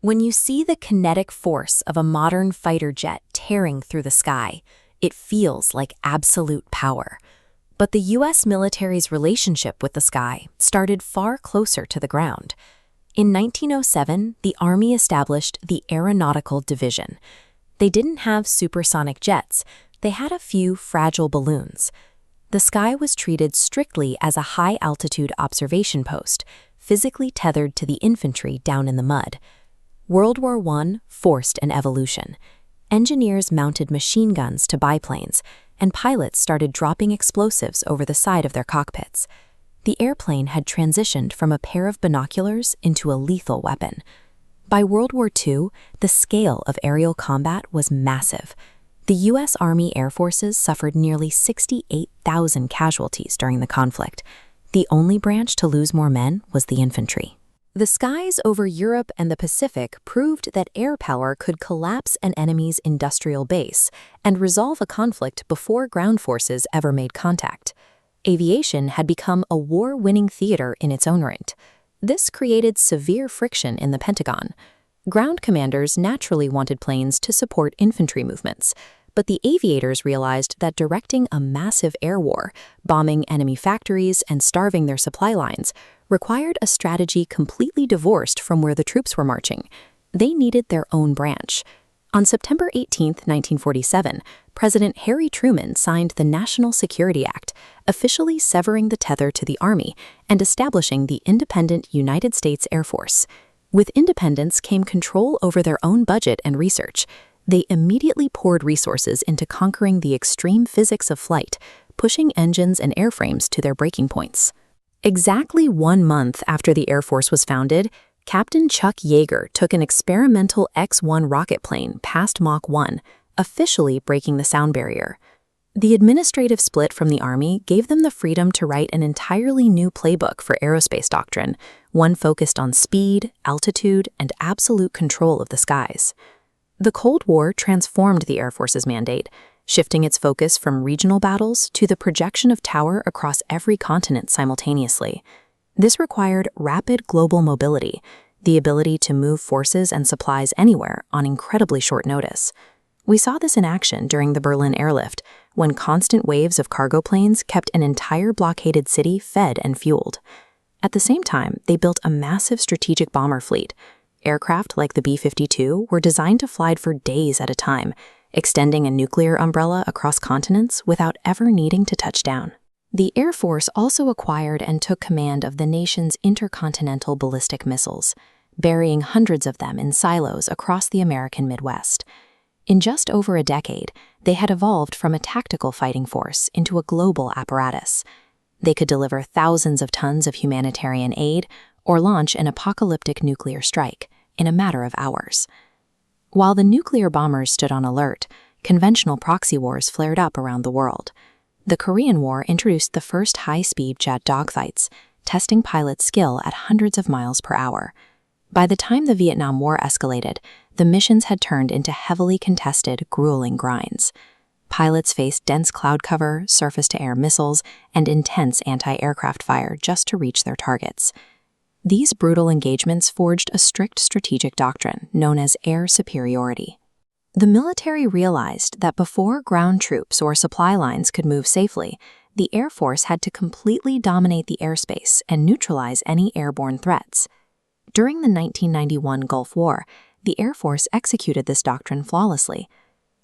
When you see the kinetic force of a modern fighter jet tearing through the sky, it feels like absolute power. But the U.S. military's relationship with the sky started far closer to the ground. In 1907, the Army established the Aeronautical Division. They didn't have supersonic jets, they had a few fragile balloons. The sky was treated strictly as a high-altitude observation post, physically tethered to the infantry down in the mud. World War I forced an evolution. Engineers mounted machine guns to biplanes, and pilots started dropping explosives over the side of their cockpits. The airplane had transitioned from a pair of binoculars into a lethal weapon. By World War II, the scale of aerial combat was massive. The U.S. Army Air Forces suffered nearly 68,000 casualties during the conflict. The only branch to lose more men was the infantry. The skies over Europe and the Pacific proved that air power could collapse an enemy's industrial base and resolve a conflict before ground forces ever made contact. Aviation had become a war-winning theater in its own right. This created severe friction in the Pentagon. Ground commanders naturally wanted planes to support infantry movements, but the aviators realized that directing a massive air war, bombing enemy factories and starving their supply lines, required a strategy completely divorced from where the troops were marching. They needed their own branch. On September 18, 1947, President Harry Truman signed the National Security Act, officially severing the tether to the Army and establishing the independent United States Air Force. With independence came control over their own budget and research. They immediately poured resources into conquering the extreme physics of flight, pushing engines and airframes to their breaking points. Exactly 1 month after the Air Force was founded, Captain Chuck Yeager took an experimental X-1 rocket plane past Mach 1, officially breaking the sound barrier. The administrative split from the Army gave them the freedom to write an entirely new playbook for aerospace doctrine, one focused on speed, altitude, and absolute control of the skies. The Cold War transformed the Air Force's mandate, shifting its focus from regional battles to the projection of power across every continent simultaneously. This required rapid global mobility, the ability to move forces and supplies anywhere on incredibly short notice. We saw this in action during the Berlin airlift, when constant waves of cargo planes kept an entire blockaded city fed and fueled. At the same time, they built a massive strategic bomber fleet. Aircraft like the B-52 were designed to fly for days at a time, extending a nuclear umbrella across continents without ever needing to touch down. The Air Force also acquired and took command of the nation's intercontinental ballistic missiles, burying hundreds of them in silos across the American Midwest. In just over a decade, they had evolved from a tactical fighting force into a global apparatus. They could deliver thousands of tons of humanitarian aid or launch an apocalyptic nuclear strike in a matter of hours. While the nuclear bombers stood on alert, conventional proxy wars flared up around the world. The Korean War introduced the first high-speed jet dogfights, testing pilots' skill at hundreds of miles per hour. By the time the Vietnam War escalated, the missions had turned into heavily contested, grueling grinds. Pilots faced dense cloud cover, surface-to-air missiles, and intense anti-aircraft fire just to reach their targets. These brutal engagements forged a strict strategic doctrine known as air superiority. The military realized that before ground troops or supply lines could move safely, the Air Force had to completely dominate the airspace and neutralize any airborne threats. During the 1991 Gulf War, the Air Force executed this doctrine flawlessly.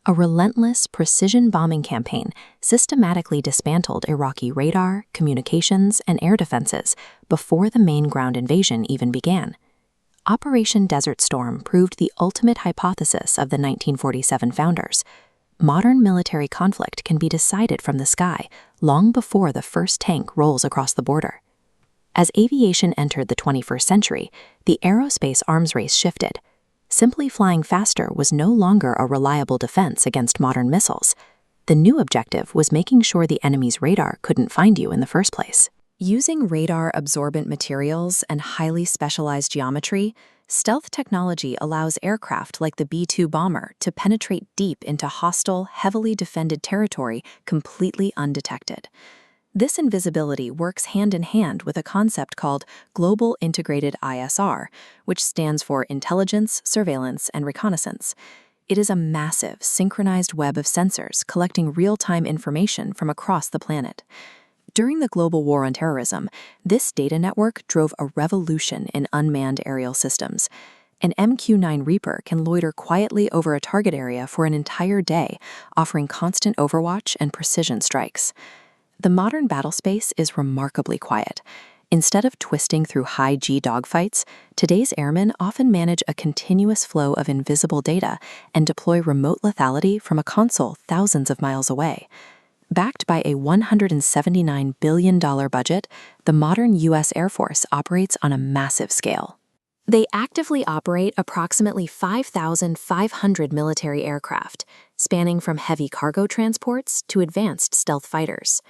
A relentless precision bombing campaign systematically dismantled Iraqi radar, communications, and air defenses before the main ground invasion even began. Operation Desert Storm proved the ultimate hypothesis of the 1947 founders. Modern military conflict can be decided from the sky long before the first tank rolls across the border. As aviation entered the 21st century, the aerospace arms race shifted. Simply flying faster was no longer a reliable defense against modern missiles. The new objective was making sure the enemy's radar couldn't find you in the first place. Using radar-absorbent materials and highly specialized geometry, stealth technology allows aircraft like the B-2 bomber to penetrate deep into hostile, heavily defended territory completely undetected. This invisibility works hand in hand with a concept called Global Integrated ISR, which stands for Intelligence, Surveillance, and Reconnaissance. It is a massive, synchronized web of sensors collecting real-time information from across the planet. During the global war on terrorism, this data network drove a revolution in unmanned aerial systems. An MQ-9 Reaper can loiter quietly over a target area for an entire day, offering constant overwatch and precision strikes. The modern battlespace is remarkably quiet. Instead of twisting through high-G dogfights, today's airmen often manage a continuous flow of invisible data and deploy remote lethality from a console thousands of miles away. Backed by a $179 billion budget, the modern U.S. Air Force operates on a massive scale. They actively operate approximately 5,500 military aircraft, spanning from heavy cargo transports to advanced stealth fighters.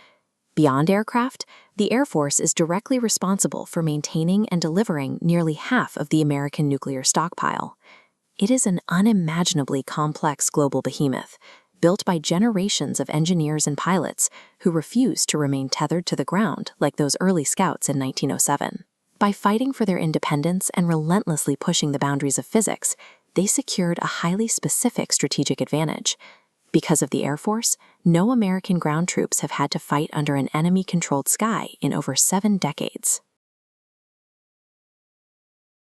Beyond aircraft, the Air Force is directly responsible for maintaining and delivering nearly half of the American nuclear stockpile. It is an unimaginably complex global behemoth, built by generations of engineers and pilots who refuse to remain tethered to the ground like those early scouts in 1907. By fighting for their independence and relentlessly pushing the boundaries of physics, they secured a highly specific strategic advantage. Because of the Air Force, no American ground troops have had to fight under an enemy-controlled sky in over 7 decades.